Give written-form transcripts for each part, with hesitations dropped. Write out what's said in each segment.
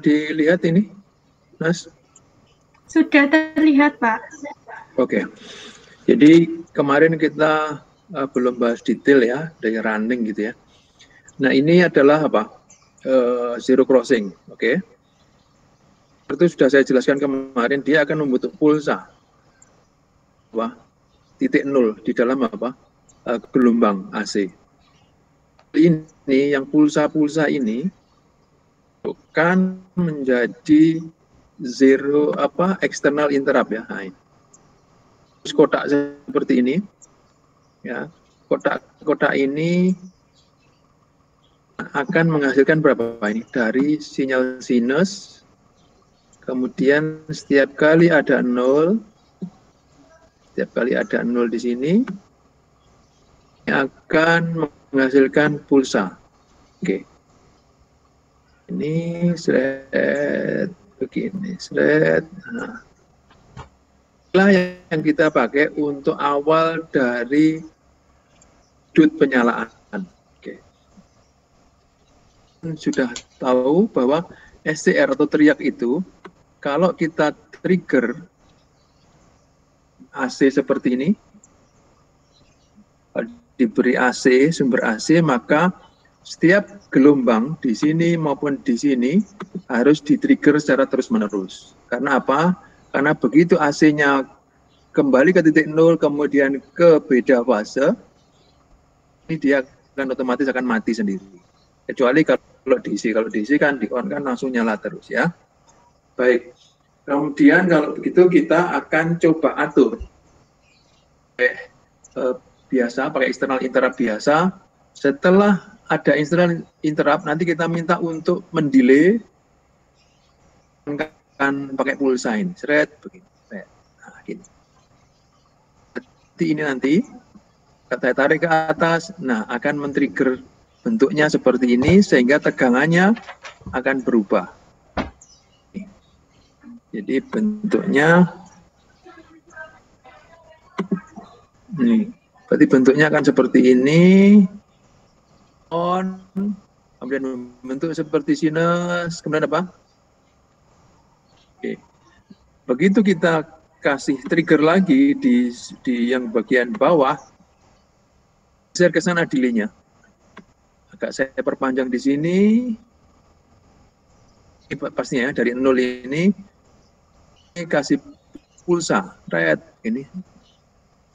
dilihat ini, Mas? Sudah terlihat, Pak. Oke. Jadi kemarin kita belum bahas detail ya dari running gitu ya. Nah ini adalah apa? Zero crossing, oke? Itu sudah saya jelaskan kemarin, dia akan membentuk pulsa, apa? Titik nol di dalam apa? Gelombang AC. Ini yang pulsa-pulsa ini bukan menjadi zero apa external interrupt ya. Nah, kotak seperti ini ya, kotak ini akan menghasilkan berapa ini dari sinyal sinus, kemudian setiap kali ada nol di sini akan menghasilkan pulsa. Oke, ini seret begini, seret. Nah, inilah yang kita pakai untuk awal dari sudut penyalaan. Oke. Sudah tahu bahwa SCR atau teriak itu kalau kita trigger AC seperti ini, diberi AC, sumber AC, maka setiap gelombang di sini maupun di sini harus di-trigger secara terus-menerus. Karena apa? Karena begitu AC-nya kembali ke titik nol, kemudian ke beda fase, ini dia akan otomatis akan mati sendiri. Kecuali kalau DC kan di-on kan langsung nyala terus ya. Baik, kemudian kalau begitu kita akan coba atur. Biasa, pakai external interrupt biasa. Setelah ada external interrupt, nanti kita minta untuk mendelay kan pakai pulsa ini, seret begini. Nah, gini. Seperti ini nanti, saya tarik ke atas, nah akan men-trigger bentuknya seperti ini sehingga tegangannya akan berubah. Jadi bentuknya nih, berarti bentuknya akan seperti ini, on, kemudian membentuk seperti sinus, kemudian apa? Oke. Begitu kita kasih trigger lagi di yang bagian bawah, share ke sana delay-nya. Agak saya perpanjang di sini. Ini pastinya dari 0 ini kasih pulsa red ini.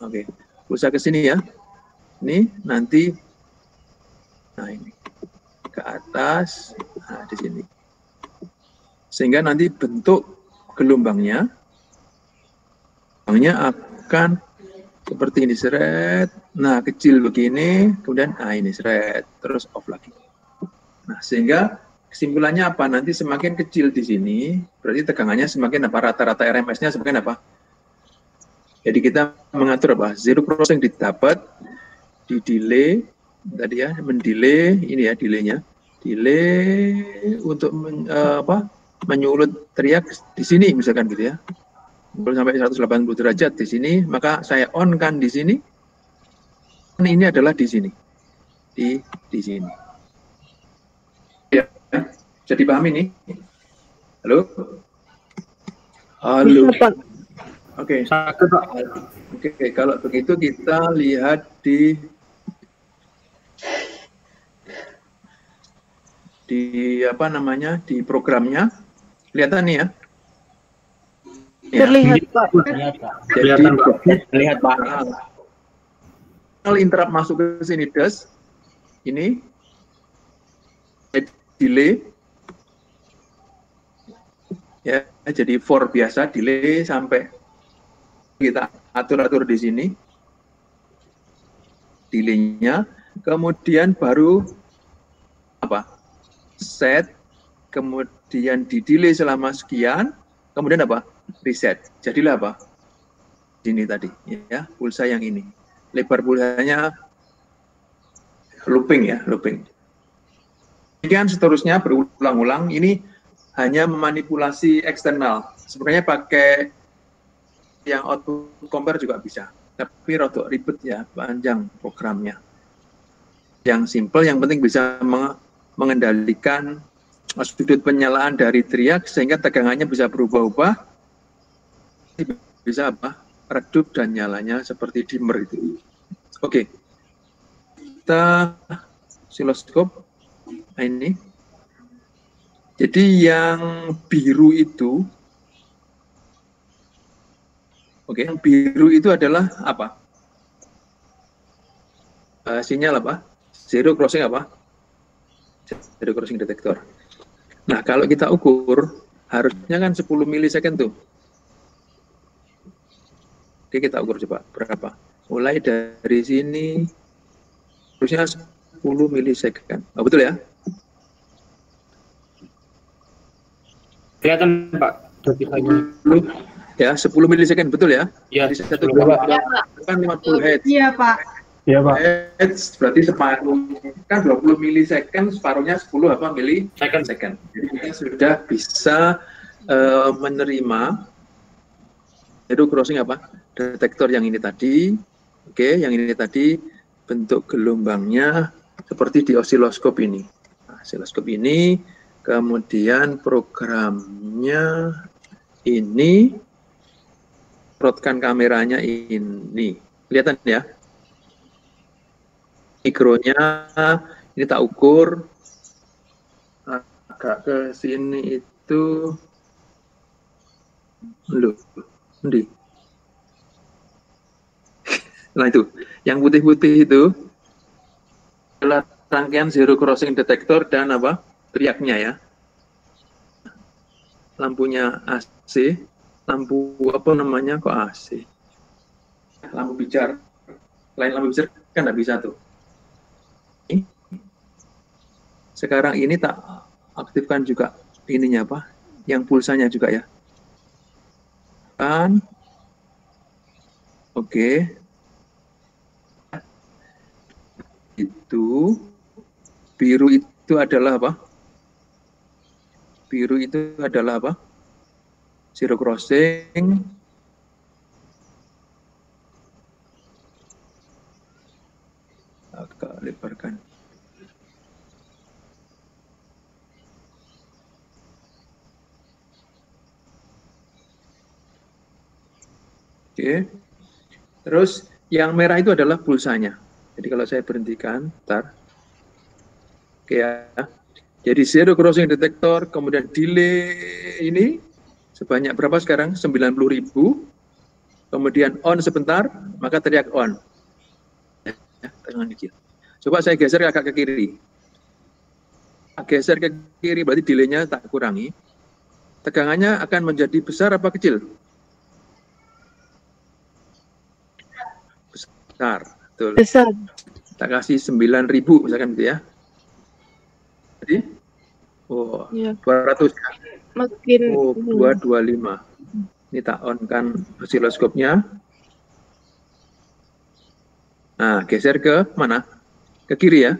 Oke. Pulsa ke sini ya. Ini nanti nah ini ke atas, nah di sini. Sehingga nanti bentuk gelombangnya akan seperti ini, seret. Nah, kecil begini, kemudian ini seret, terus off lagi. Nah, sehingga kesimpulannya apa? Nanti semakin kecil di sini, berarti tegangannya semakin apa? Rata-rata RMS-nya semakin apa? Jadi kita mengatur apa? Zero crossing didapat, di delay, tadi ya, mendelay, ini ya delay-nya. Delay untuk menyulut teriak di sini misalkan gitu ya. Sampai 180 derajat di sini, maka saya on kan di sini. Ini adalah di sini. Di sini. Ya, jadi paham ini? Halo? Halo. Oke. Oke, kalau begitu kita lihat di apa namanya? Di programnya. Kelihatan nih ya? Terlihat, Pak. Terlihat, Pak. Kalau interrupt masuk ke sini, ini delay, ya, jadi for biasa, delay sampai kita atur-atur di sini, delay-nya, kemudian baru apa? Set, kemudian di delay selama sekian, kemudian apa? Reset. Jadilah apa? Ini tadi, ya, pulsa yang ini. Lebar pulsanya looping ya, looping. Kemudian seterusnya berulang-ulang, ini hanya memanipulasi eksternal. Sebenarnya pakai yang output compare juga bisa, tapi rodok ribet ya, panjang programnya. Yang simple, yang penting bisa mengendalikan sudut penyalaan dari triak sehingga tegangannya bisa berubah-ubah, bisa apa? Redup dan nyalanya seperti dimmer itu. Oke, kita osiloskop. Nah ini, jadi yang biru itu, oke, yang biru itu adalah apa? Sinyal apa? Zero crossing apa? Zero crossing detektor. Nah, kalau kita ukur, harusnya kan 10 milisecond tuh. Oke, kita ukur coba berapa. Mulai dari sini, harusnya 10 milisecond. Oh, betul ya? Kelihatan Pak. Ya, 10 milisecond, betul ya? Iya, Jadi satu kan 50 Hz. Iya, Pak. Iya, Pak. Hz berarti separuh, kan 20 milisecond, separuhnya 10 apa milisecond. Jadi kita sudah bisa menerima zero crossing apa? Detektor yang ini tadi. Oke, yang ini tadi bentuk gelombangnya seperti di osiloskop ini. Nah, osiloskop ini, kemudian programnya ini, plotkan kameranya ini. Kelihatan ya? Mikronya ini tak ukur agak ke sini itu loh, nah itu yang putih-putih itu adalah rangkaian zero crossing detektor dan apa triaknya ya, lampunya AC, lampu apa namanya kok AC, lampu bicar, lain lampu bicar kan nggak bisa tuh. Sekarang ini tak aktifkan juga ininya apa, yang pulsanya juga ya. Kan, oke. Itu biru itu adalah apa? Biru itu adalah apa? Zero crossing. Agak lebarkan. Oke, terus yang merah itu adalah pulsanya. Jadi kalau saya berhentikan, bentar. Oke ya. Jadi zero crossing detektor, kemudian delay ini sebanyak berapa sekarang? 90.000. Kemudian on sebentar, maka teriak on. Ya, tegangan kecil. Coba saya geser agak ke kiri. Geser ke kiri berarti delaynya tak kurangi. Tegangannya akan menjadi besar apa kecil? Besar, betul. Besar. Tak kasih 9.000 misalkan gitu ya. Jadi, oh, ya. 200. Makin. Oh, 225. Ini tak on kan osiloskopnya. Nah, geser ke mana? Ke kiri ya.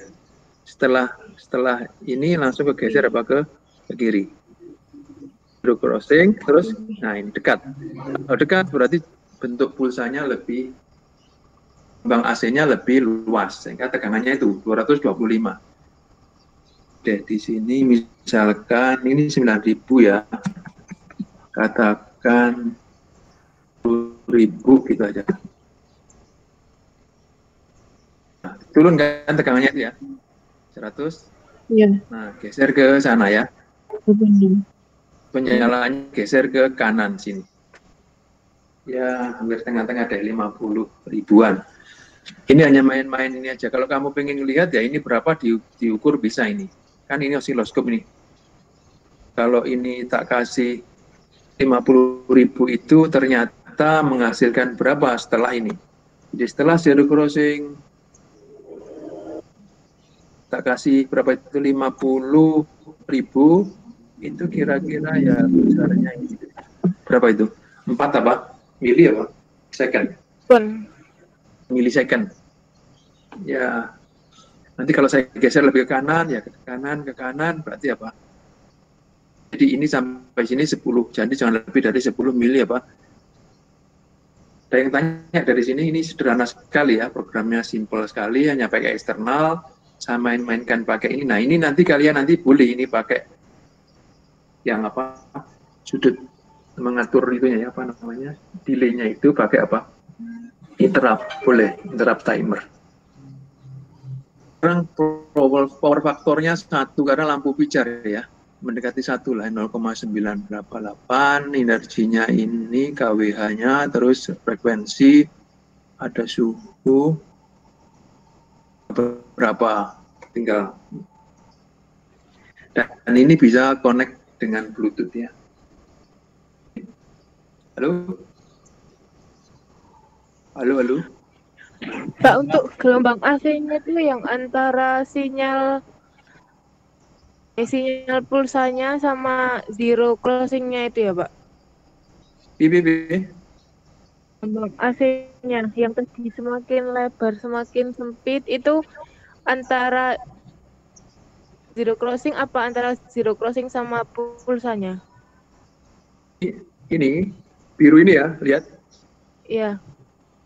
Setelah ini langsung ke geser apa ke kiri. Zero crossing, terus, nah ini dekat. Kalau dekat berarti bentuk pulsanya lebih, gelombang AC-nya lebih luas, sehingga tegangannya itu 225. Oke, di sini misalkan ini 9.000 ya, katakan 10.000 gitu aja. Nah, turun kan tegangannya itu ya, 100. Iya. Nah, geser ke sana ya. Penyalaannya geser ke kanan sini. Ya, hampir tengah-tengah dari 50 ribuan. Ini hanya main-main ini aja. Kalau kamu pengen lihat ya ini berapa diukur bisa ini. Kan ini osiloskop ini. Kalau ini tak kasih 50.000 itu ternyata menghasilkan berapa setelah ini. Jadi setelah zero crossing tak kasih berapa itu 50.000 itu kira-kira ya besarnya ini. Berapa itu? 4 apa? Mili apa? Second. Milisecond. Ya, nanti kalau saya geser lebih ke kanan, ya ke kanan, berarti apa? Jadi ini sampai sini 10, jadi jangan lebih dari 10 mili apa? Ada yang tanya dari sini, ini sederhana sekali ya, programnya simple sekali, hanya pakai eksternal, saya main-mainkan pakai ini. Nah ini nanti kalian nanti boleh ini pakai yang apa sudut mengatur itunya ya, apa namanya, delay-nya itu pakai apa, interrupt, boleh interrupt timer. Sekarang power faktornya 1 karena lampu pijar ya, mendekati 1 lah, 0,988, energinya ini kWh-nya, terus frekuensi, ada suhu berapa, tinggal. Dan ini bisa connect dengan Bluetooth ya. Halo? Halo, halo? Pak, untuk gelombang AC-nya itu yang antara sinyal pulsanya sama zero crossing-nya itu ya, Pak? BBB? Gelombang AC-nya yang tadi semakin lebar, semakin sempit, itu antara zero crossing apa antara zero crossing sama pulsanya? Ini, biru ini ya, lihat. Iya.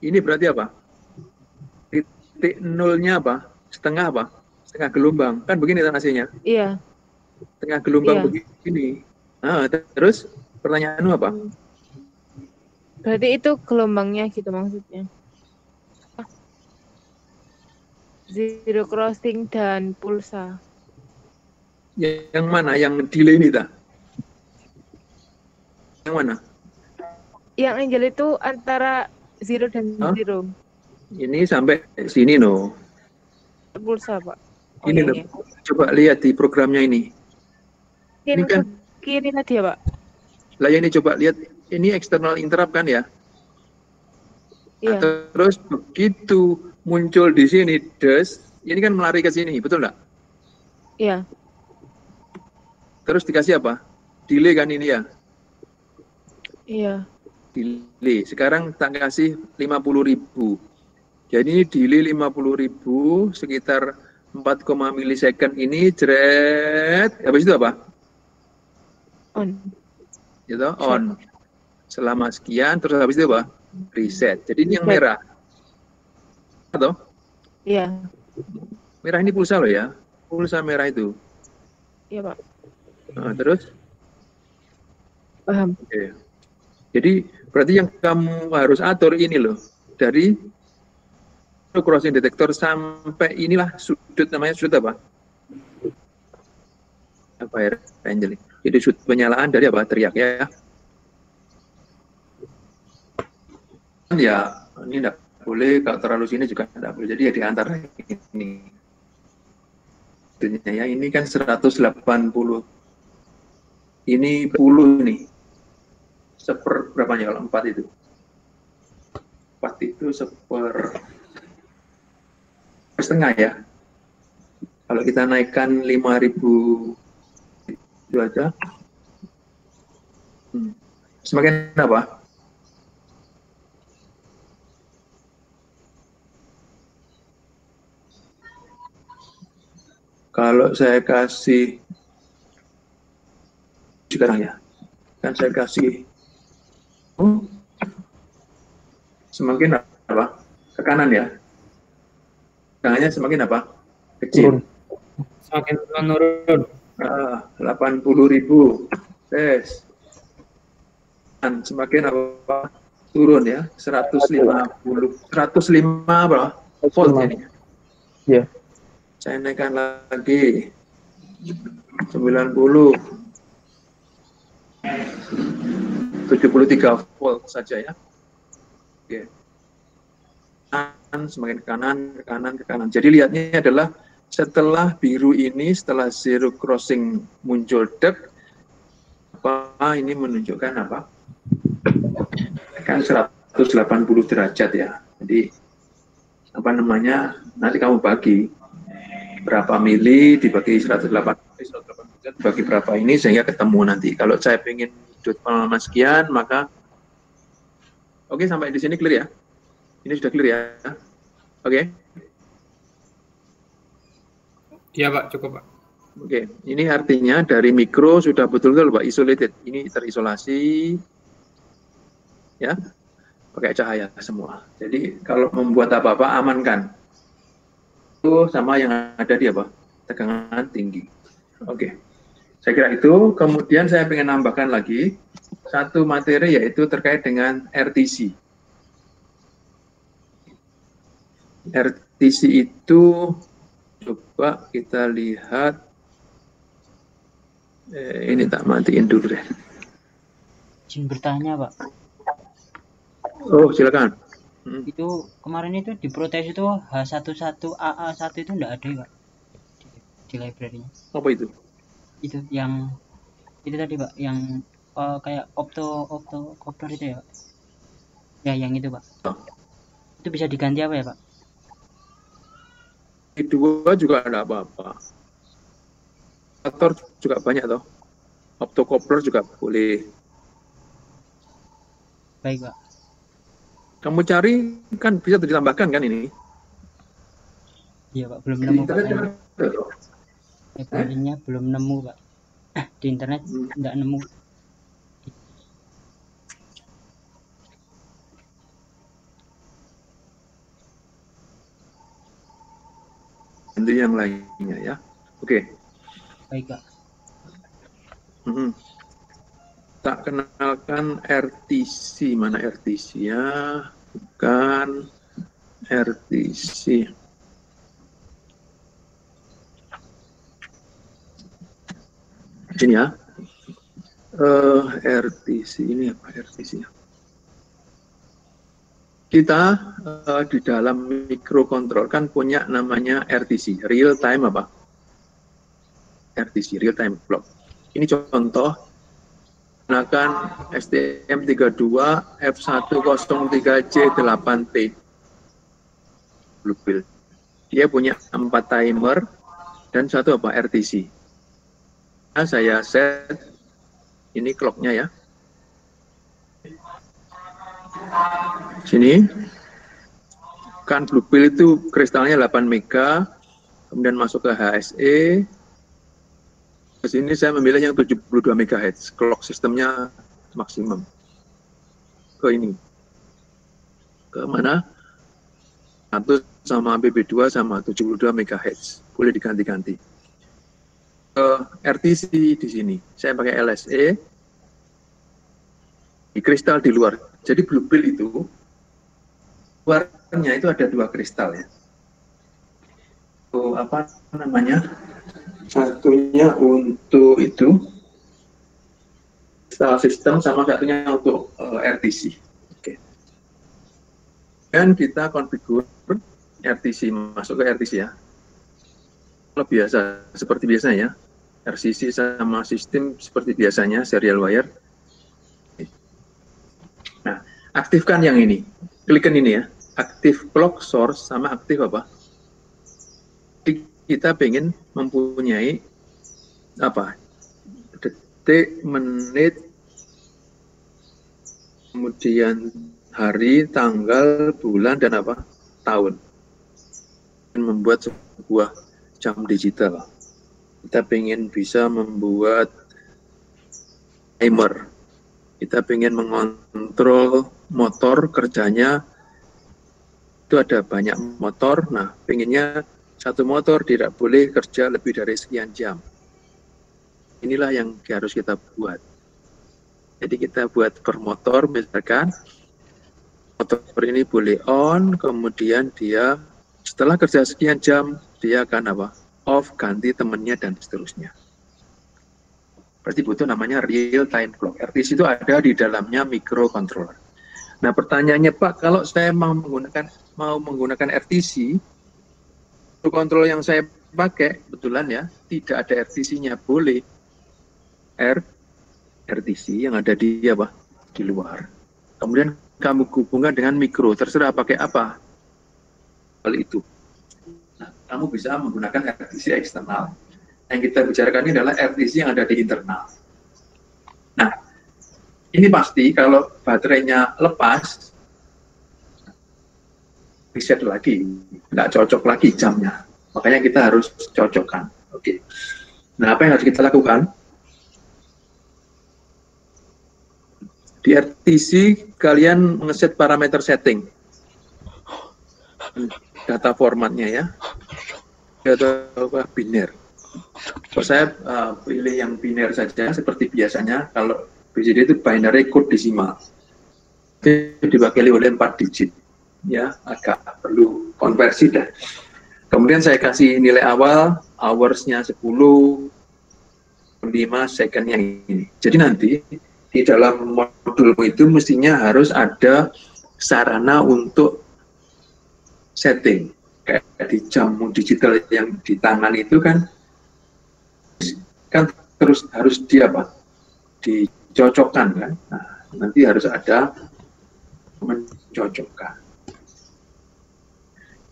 Ini berarti apa? Titik nolnya apa? Setengah apa? Setengah gelombang. Kan begini AC-nya? Iya. Setengah gelombang Iya. begini. Nah, terus pertanyaanmu apa? Berarti itu gelombangnya gitu maksudnya. Zero crossing dan pulsa. Yang mana? Yang delay ini tak? Yang mana? Yang angel itu antara zero dan zero. Ini sampai sini no. Pulsa, Pak. Oh, Ini iya. Coba lihat di programnya ini. Ini kan kiri tadi ya, Pak? Lah ini coba lihat, ini external interrupt kan ya? Iya. Nah, terus begitu muncul di sini ini kan melari ke sini, betul nggak? Iya. Terus dikasih apa? Delay kan ini ya? Iya. Delay. Sekarang tak kasih 50.000. Jadi ini delay 50.000 sekitar 4, milisecond ini jeret. Habis itu apa? On. Gitu, on. Selama sekian, terus habis itu apa? Reset. Jadi ini yang merah. Atau? Iya. Merah ini pulsa loh ya. Pulsa merah itu. Iya, Pak. Nah, terus? Paham. Oke. Jadi berarti yang kamu harus atur ini loh. Dari crossing detektor sampai inilah sudut, namanya sudut apa? Apa ya, Angel? Jadi sudut penyalaan dari apa? Teriak ya. Ya, ini enggak boleh, kalau terlalu sini juga enggak boleh. Jadi ya di antara ini. Ya, ini kan 180. Ini puluh nih. Seper berapanya kalau 4 itu? 4 itu setengah ya. Kalau kita naikkan 5.000 itu aja. Semakin apa? Kalau saya kasih sekarang ya, kan saya kasih semakin apa? Ke kanan ya. Tegangannya semakin apa? Kecil. Semakin menurun. 80.000. Tes. Dan semakin apa? Turun ya. 150. 105 berapa? Volt ini. Iya. Saya naikkan lagi 90, 73 volt saja ya. Oke. Semakin ke kanan. Jadi lihatnya adalah setelah biru ini, setelah zero crossing muncul apa ini menunjukkan apa? Kan 180 derajat ya. Jadi apa namanya? Nanti kamu bagi berapa mili dibagi 180 dibagi berapa ini sehingga ketemu nanti. Kalau saya ingin sudut pengalaman sekian, maka oke, sampai di sini clear ya. Ini sudah clear ya. Oke. Iya Pak, cukup Pak. Oke, ini artinya dari mikro sudah betul-betul Pak isolated. Ini terisolasi ya, pakai cahaya semua. Jadi kalau membuat apa-apa amankan. Itu sama yang ada di apa? Tegangan tinggi. Oke. Saya kira itu. Kemudian saya ingin nambahkan lagi satu materi, yaitu terkait dengan RTC. RTC itu coba kita lihat. Ini tak matiin dulu deh. Izin bertanya, Pak. Oh, silakan. Itu kemarin itu diprotes itu H11AA1 itu enggak ada, Pak. Di library-nya. Apa itu? Itu yang itu tadi, Pak, yang kayak optocopter itu ya, Pak. Ya, yang itu, Pak. Itu bisa diganti apa ya, Pak? Kedua juga ada apa-apa. Optocoupler juga banyak toh. Optocoupler juga boleh. Baik, Pak. Kamu cari kan bisa ditambahkan kan ini? Iya, Pak, belum nemu, Pak. Ada toh. Library-nya belum nemu, Pak. Di internet enggak nemu. Nanti yang lainnya ya. Oke. Baik, Pak. Tak kenalkan RTC. Mana RTC ya? Bukan RTC. Ini ya. RTC ini apa RTC-nya? Kita di dalam microcontrol kan punya namanya RTC, real time apa? RTC, real time clock. Ini contoh menggunakan STM32F103J8T Bluefield. Dia punya 4 timer dan satu apa? RTC. Nah, saya set ini clocknya ya. Sini kan Bluefield itu kristalnya 8 mega, kemudian masuk ke HSE. Di sini saya memilih yang 72 MHz, clock sistemnya maksimum. Ke ini. Ke mana? 1 sama BB2 sama 72 MHz. Boleh diganti-ganti. RTC di sini. Saya pakai LSE. Di kristal di luar. Jadi Bluefield itu luarnya itu ada 2 kristal ya. Apa namanya? Satunya untuk itu sistem sama satunya untuk RTC. Oke. Dan kita konfigur RTC masuk ke RTC ya. Kalau biasa seperti biasanya RCC sama sistem seperti biasanya serial wire. Nah, aktifkan yang ini. Klikkan ini ya. Aktif clock source sama aktif apa? Kita pengen mempunyai apa? Detik, menit, kemudian hari, tanggal, bulan, dan apa? Tahun. Dan membuat sebuah jam digital. Kita pengen bisa membuat timer. Kita pengen mengontrol motor kerjanya. Itu ada banyak motor. Nah, pengennya satu motor tidak boleh kerja lebih dari sekian jam. Inilah yang harus kita buat. Jadi kita buat per motor, misalkan motor ini boleh on, kemudian dia setelah kerja sekian jam, dia akan apa? Off, ganti temennya, dan seterusnya. Berarti butuh namanya real time clock. RTC itu ada di dalamnya microcontroller. Nah, pertanyaannya Pak, kalau saya mau menggunakan RTC, kontrol yang saya pakai, kebetulan ya, tidak ada RTC-nya, boleh RTC yang ada di apa? Di luar. Kemudian kamu hubungkan dengan mikro, terserah pakai apa. Hal itu. Nah, kamu bisa menggunakan RTC eksternal. Yang kita bicarakan ini adalah RTC yang ada di internal. Nah, ini pasti kalau baterainya lepas, reset lagi, nggak cocok lagi jamnya. Makanya kita harus cocokkan. Oke. Nah, apa yang harus kita lakukan? Di RTC, kalian ngeset parameter setting. Data formatnya ya. Data biner. Kalau saya pilih yang biner saja seperti biasanya. Kalau BCD itu binary code decimal. Itu diwakili oleh 4 digit. Ya, agak perlu konversi dah. Kemudian saya kasih nilai awal, hours-nya 10, 5 second-nya ini. Jadi nanti di dalam modulmu itu mestinya harus ada sarana untuk setting. Kayak di jamu digital yang di tangan itu kan terus harus dicocokkan kan. Nah, nanti harus ada mencocokkan.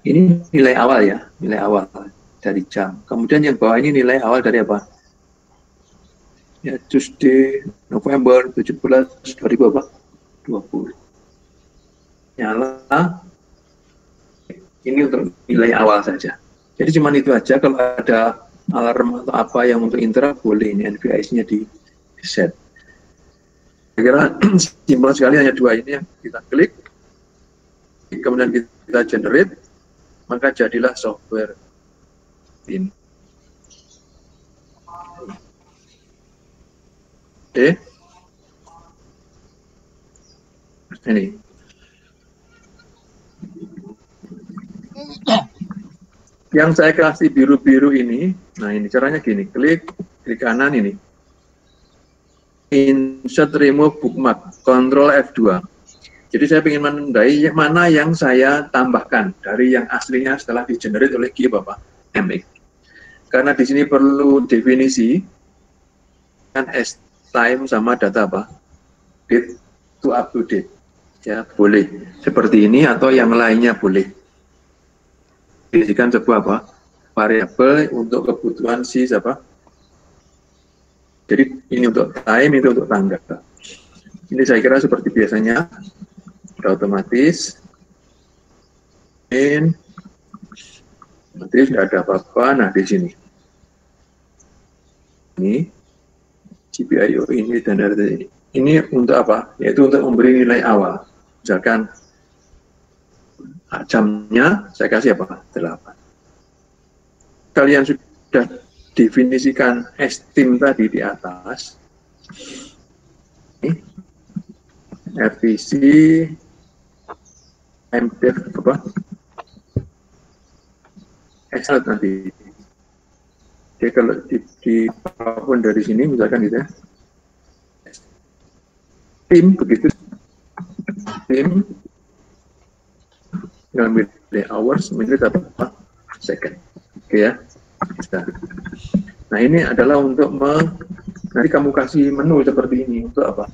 Ini nilai awal ya, nilai awal dari jam. Kemudian yang bawah ini nilai awal dari apa? Ya, Tuesday, November 17, 2020. Nyala. Ini untuk nilai awal saja. Jadi cuma itu aja. Kalau ada alarm atau apa yang untuk interrupt, boleh ini NVIC-nya di set. Saya kira simpel sekali, hanya 2 ini yang kita klik. Kemudian kita generate, maka jadilah software ini. Oke. Ini. Yang saya kasih biru-biru ini, nah ini caranya gini, klik kanan ini. Insert remove bookmark, Ctrl F2. Jadi saya ingin menandai mana yang saya tambahkan dari yang aslinya setelah di-generate oleh Q Bapak MX. Karena di sini perlu definisi kan time sama data apa? Date to up to date. Ya, boleh seperti ini atau yang lainnya boleh. Definisikan sebuah apa? Variabel untuk kebutuhan si siapa? Jadi ini untuk time, itu untuk tanggal. Ini saya kira seperti biasanya. Sudah otomatis. Otomatis tidak ada apa-apa. Nah, di sini. Ini GPIO ini dan dari ini untuk apa? Yaitu untuk memberi nilai awal. Misalkan jamnya saya kasih apa? 8. Kalian sudah definisikan estim tadi di atas. Ini RTC MDF apa? Excel nanti. Jadi kalau apapun dari sini misalkan gitu ya. Tim begitu. Tim ngambil hours, menit apa? Second. Oke ya. Nah ini adalah untuk nanti kamu kasih menu seperti ini untuk apa?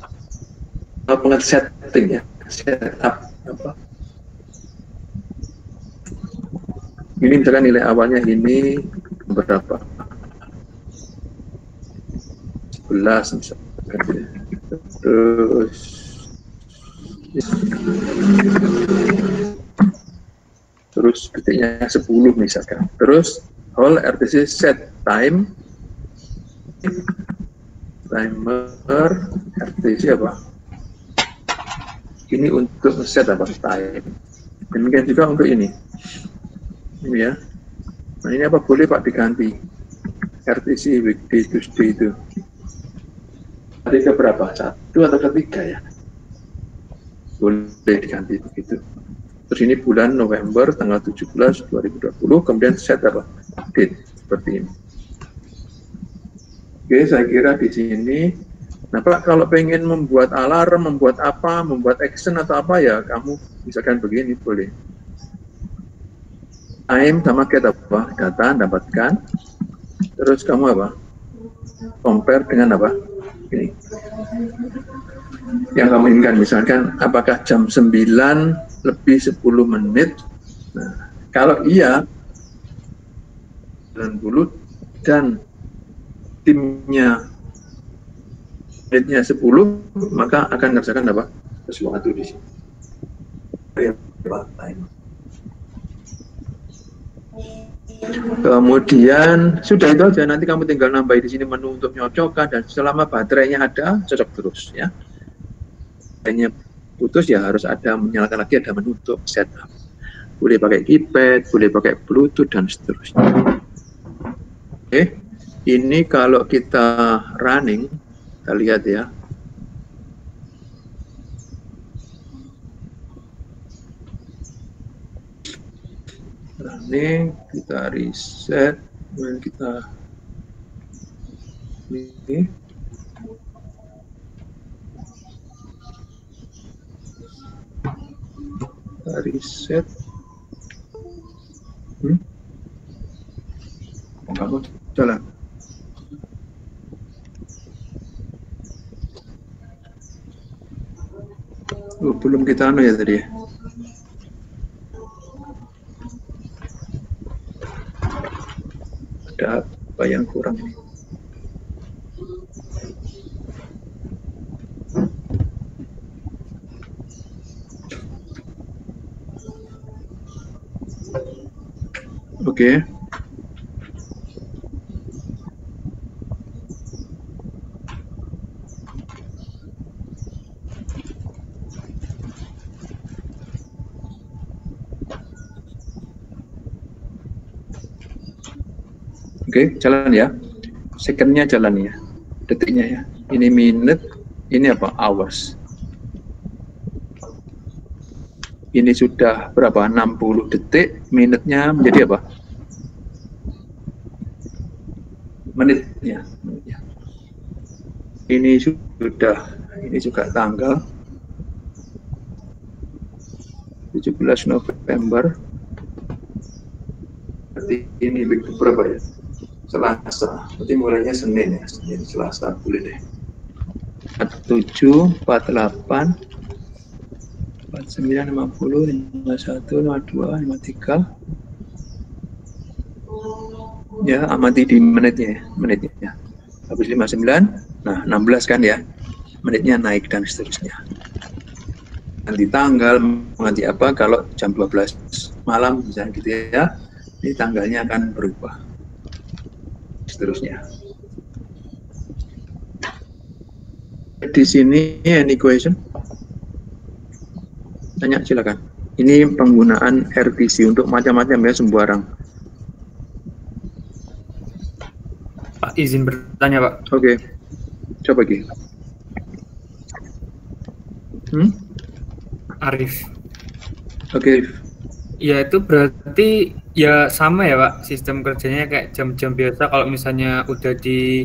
Setting ya, setup apa? Ini misalkan nilai awalnya ini berapa? 11 misalkan. Terus detiknya 10 misalkan. Terus whole RTC set time timer RTC apa? Ini untuk set apa? Time. Demikian juga untuk ini. Ini ya. Nah ini apa boleh Pak diganti? RTC weekday Tuesday itu. Hari ke berapa? 1 atau ketiga ya? Boleh diganti begitu. Terus ini bulan November tanggal 17 2020, kemudian set apa? Date seperti ini. Oke, saya kira di sini. Nah, Pak, kalau pengen membuat alarm, membuat apa, membuat action atau apa ya, kamu misalkan begini boleh. Time sama get apa? Data dapatkan. Terus kamu apa? Compare dengan apa? Ini. Yang kamu inginkan, misalkan apakah jam 9 lebih 10 menit. Nah, kalau iya 90 dan timnya menitnya 10, maka akan mengerjakan apa? Sesuatu di sini. Kemudian sudah itu aja, nanti kamu tinggal nambah di sini menu untuk nyocokkan, dan selama baterainya ada cocok terus ya. Baterainya putus ya harus ada menyalakan lagi, ada menu untuk setup. Boleh pakai keypad, boleh pakai Bluetooth dan seterusnya. Oke. Ini kalau kita running, kita lihat ya. Running, kita reset, kemudian kita ini. Kita reset. Kamu jalan. Belum kita anu ya tadi. Ada apa yang kurang ini? Oke. Oke, jalan ya. Secondnya jalan ya. Detiknya ya. Ini minute, ini apa? Hours. Ini sudah berapa? 60 detik, minutnya menjadi apa? Menitnya. Ini sudah, ini juga tanggal 17 November. Berarti ini berapa ya? Selasa, berarti mulainya Senin ya, Senin, Selasa, boleh deh. 47, 48, 49, 50, 51, 52, 53. Ya, amati di menitnya, menitnya. Habis 59, nah 16 kan ya, menitnya naik dan seterusnya. Nanti tanggal, nanti apa, kalau jam 12 malam, misalnya gitu ya, ini tanggalnya akan berubah. Seterusnya. Di sini any question? Tanya silakan. Ini penggunaan RTC untuk macam-macam ya, sembarang. Pak, izin bertanya Pak. Oke. Coba lagi. Arif. Oke. Ya itu berarti ya sama ya Pak, sistem kerjanya kayak jam-jam biasa. Kalau misalnya udah di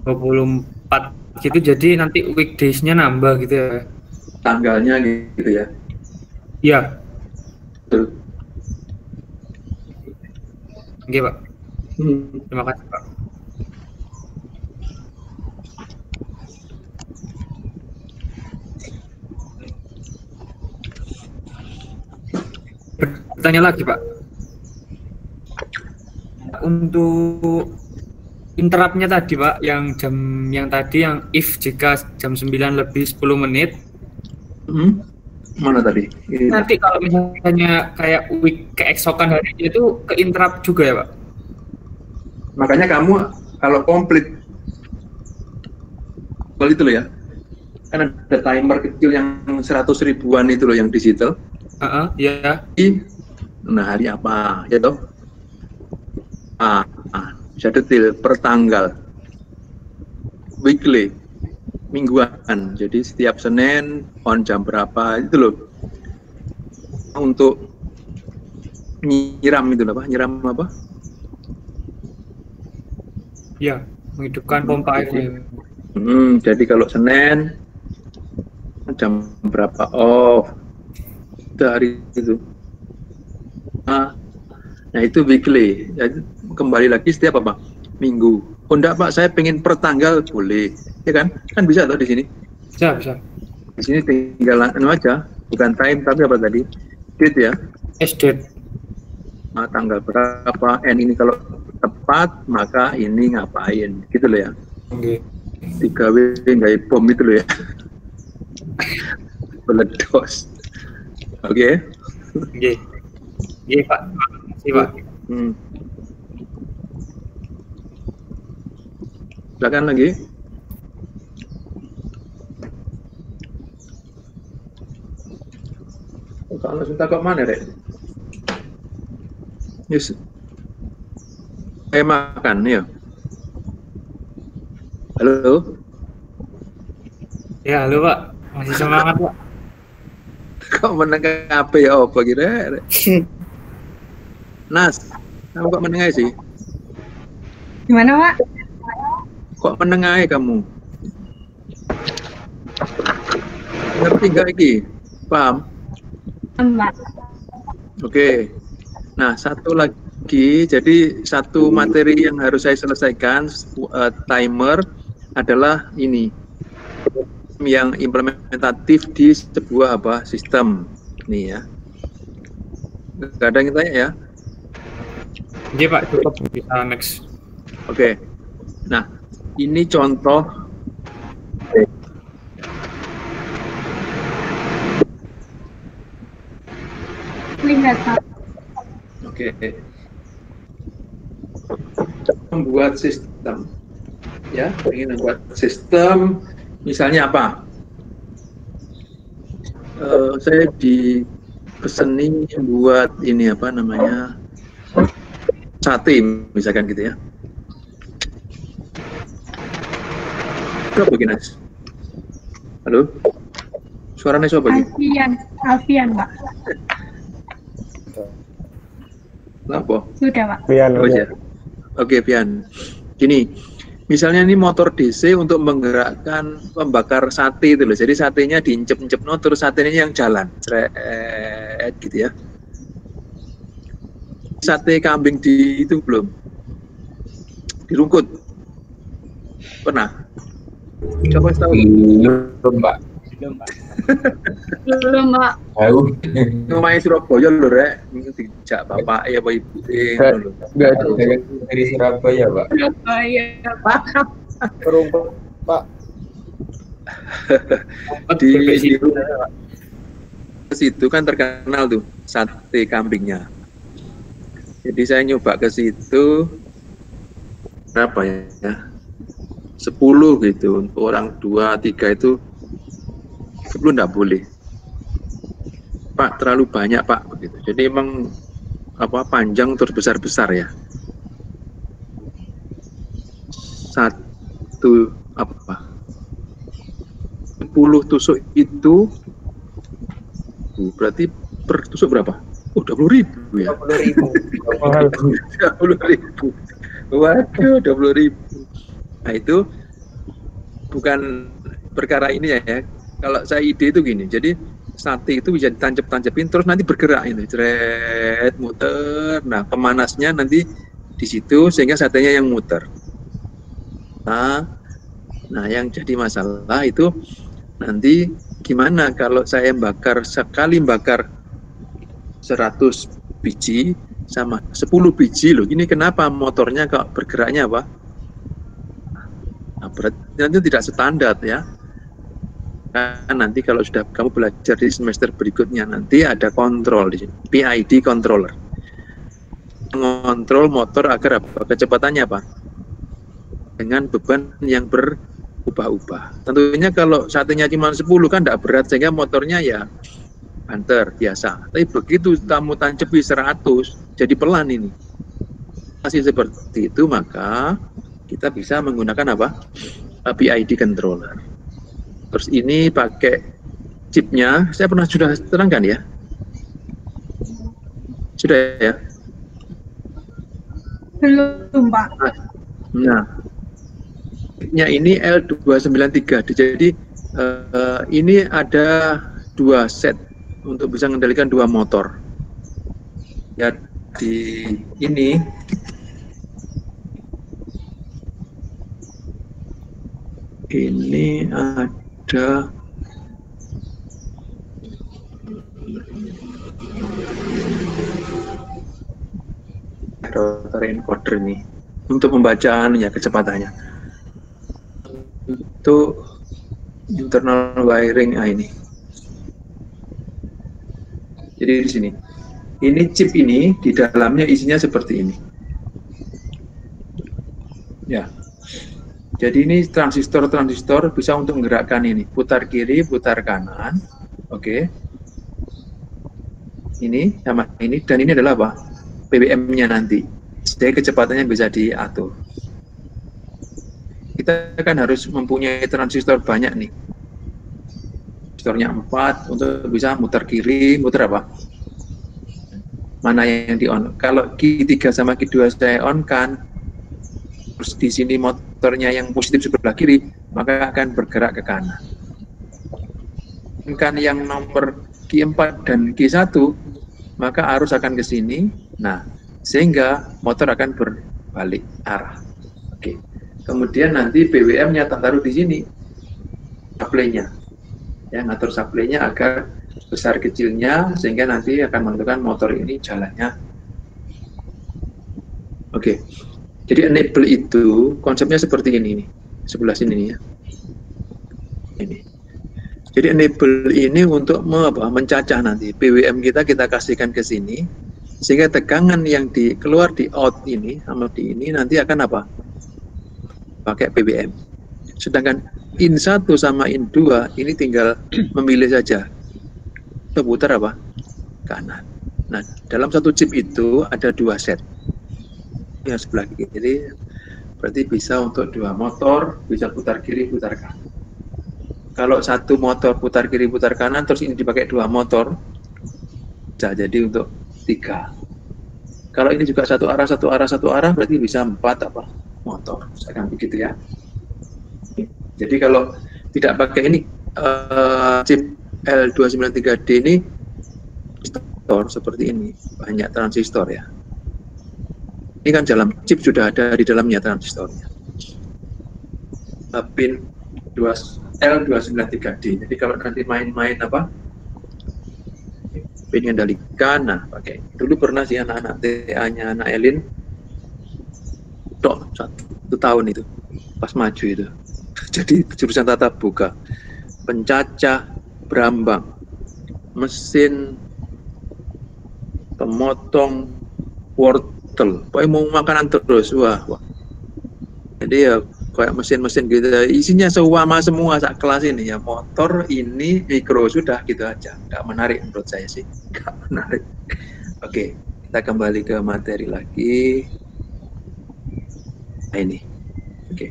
24 gitu, jadi nanti weekdays-nya nambah gitu ya? Tanggalnya gitu ya? Iya. Betul. Oke Pak. Terima kasih Pak. Bertanya lagi Pak. Untuk interruptnya tadi Pak, yang tadi yang if jika jam 9 lebih 10 menit. Mana tadi? Nanti kalau misalnya kayak keesokan harinya itu ke interrupt juga ya Pak? Makanya kamu kalau komplit kalau itu loh ya, kan ada timer kecil yang 100 ribuan itu loh yang digital. Ya. Nah, hari apa ya toh? Bisa detail per tanggal, weekly, mingguan. Jadi setiap Senin on jam berapa itu loh. Untuk nyiram itu apa? Nyiram apa? Ya, menghidupkan pompa airnya. Jadi kalau Senin jam berapa off dari itu. Nah itu weekly. Jadi, kembali lagi setiap apa? Minggu. Oh enggak Pak, saya pengen per tanggal boleh, ya kan? Kan bisa toh di sini. Bisa. Di sini tinggal anu aja, bukan time tapi apa tadi? Date ya. Date. Nah, tanggal berapa? N ini kalau tepat maka ini ngapain? Gitu loh ya. Oke. 3W nggak bom itu loh ya. Meledos. Oke. Oke Pak. Terima kasih Pak. Silakan lagi. Kalau sudah kok mana Rek? Yes. saya makan ya. Halo. Ya, halo Pak. Masih semangat Pak. Kok menengah apa ya? Apa kira? Nas, kamu kok menengah sih? Gimana, Pak? Kok menengah kamu? Ngerti nggak iki? Paham? Mbak. Oke. Nah, satu lagi, jadi satu materi yang harus saya selesaikan, timer, adalah ini, yang implementatif di sebuah sistem. Nih ya. Kadang kita ya. Oke Pak, cukup bisa next. Oke. Nah, ini contoh. Lihat, Pak. Oke. Membuat sistem. Ya, ingin membuat sistem, misalnya apa? Saya dipeseni buat ini apa namanya, sate misalkan gitu ya. Berapa begini? Halo? Suaranya siapa gitu? Alfian, Pak. Apa? Sudah, Pak. Pian, Oh, ya. Oke, Pian. Gini, misalnya ini motor DC untuk menggerakkan pembakar sate itu loh. Jadi satenya diincep-incep terus satenya yang jalan. Gitu ya. Sate kambing di itu belum? Dirungkut. Pernah? Coba tahu. Belum, Pak. Belum, Pak. Tahu. Ngomongin Surabaya lho, Rek. Dijak bapak ya, apa ibu lho. Enggak dari Surabaya, Pak. Oh iya, Pak. Perumput, Pak. Di situ kan terkenal tuh sate kambingnya. Jadi saya nyoba ke situ berapa ya? 10 gitu. Untuk orang 2, 3 itu 10 enggak boleh. Pak, terlalu banyak, Pak, begitu. Jadi emang panjang terus besar-besar ya. Satu 10 tusuk itu berarti per tusuk berapa? Oh, 20.000 ya. 20.000. Waduh, 20.000. Nah, itu bukan perkara ini ya. Kalau saya ide itu gini, jadi sate itu bisa ditancap-tancapin terus nanti bergerak itu, jeret, muter. Nah, pemanasnya nanti di situ sehingga satenya yang muter. Nah, yang jadi masalah itu nanti gimana kalau saya sekali bakar 100 biji sama 10 biji loh. Ini kenapa motornya kok bergeraknya apa? Nah, berarti nanti tidak standar ya. Kan nanti kalau sudah kamu belajar di semester berikutnya nanti ada kontrol di sini, PID controller, mengontrol motor agar kecepatannya dengan beban yang berubah-ubah. Tentunya kalau satenya cuma 10 kan tidak berat sehingga motornya ya banter biasa. Tapi begitu kamu tancepi 100 jadi pelan ini. Masih seperti itu maka kita bisa menggunakan PID controller. Terus ini pakai chipnya, saya sudah terangkan ya? Sudah ya? Belum, Pak. Nah, chipnya ini L293, jadi ini ada 2 set untuk bisa mengendalikan 2 motor. Ya, di ini ada rotary encoder ini untuk pembacaan ya kecepatannya. Itu internal wiring ini. Jadi di sini. Ini chip ini di dalamnya isinya seperti ini. Ya. Jadi ini transistor-transistor bisa untuk menggerakkan ini, putar kiri, putar kanan, oke. Ini sama ini, dan ini adalah PWM-nya nanti. Jadi kecepatannya bisa diatur. Kita kan harus mempunyai transistor banyak nih. Transistornya 4 untuk bisa muter kiri, muter apa? Mana yang di on? Kalau Q3 sama Q2 saya on kan, terus di sini motornya yang positif sebelah kiri, maka akan bergerak ke kanan. Kan yang nomor Q4 dan Q1, maka arus akan ke sini. Nah, sehingga motor akan berbalik arah. Oke. Kemudian nanti BWM-nya taruh di sini, supply-nya. Ya, ngatur supply-nya agar besar kecilnya, sehingga nanti akan menentukan motor ini jalannya. Oke. Jadi enable itu konsepnya seperti ini nih, sebelah sini nih ya. Ini. Jadi enable ini untuk mencacah nanti BWM kita kasihkan ke sini, sehingga tegangan yang keluar di out ini sama di ini nanti akan apa? Pakai BWM. Sedangkan in 1 sama in 2 ini tinggal memilih saja putar apa? Kanan. Nah, dalam satu chip itu ada 2 set. Yang sebelah kiri berarti bisa untuk 2 motor, bisa putar kiri, putar kanan. Kalau satu motor putar kiri, putar kanan, terus ini dipakai 2 motor, bisa jadi untuk 3. Kalau ini juga satu arah, berarti bisa 4 apa? Motor. Sekarang begitu ya. Jadi kalau tidak pakai ini chip L293D ini transistor seperti ini, banyak transistor ya. Ini kan dalam chip sudah ada di dalamnya transistornya. Pin L293D. Jadi kalau nanti main-main apa? Pin kendalikan, nah pakai. Dulu pernah sih anak-anak TA-nya anak Elin, 1 tahun itu, pas maju itu. Jadi jurusan tatap muka, pencacah, berambang, mesin, pemotong, wortel, pokoknya mau makanan terus, wah. Jadi ya kayak mesin-mesin gitu, isinya seuama semua sak kelas ini ya, motor ini mikro sudah gitu aja, nggak menarik menurut saya sih, nggak menarik. Oke, kita kembali ke materi lagi. Nah, ini, oke.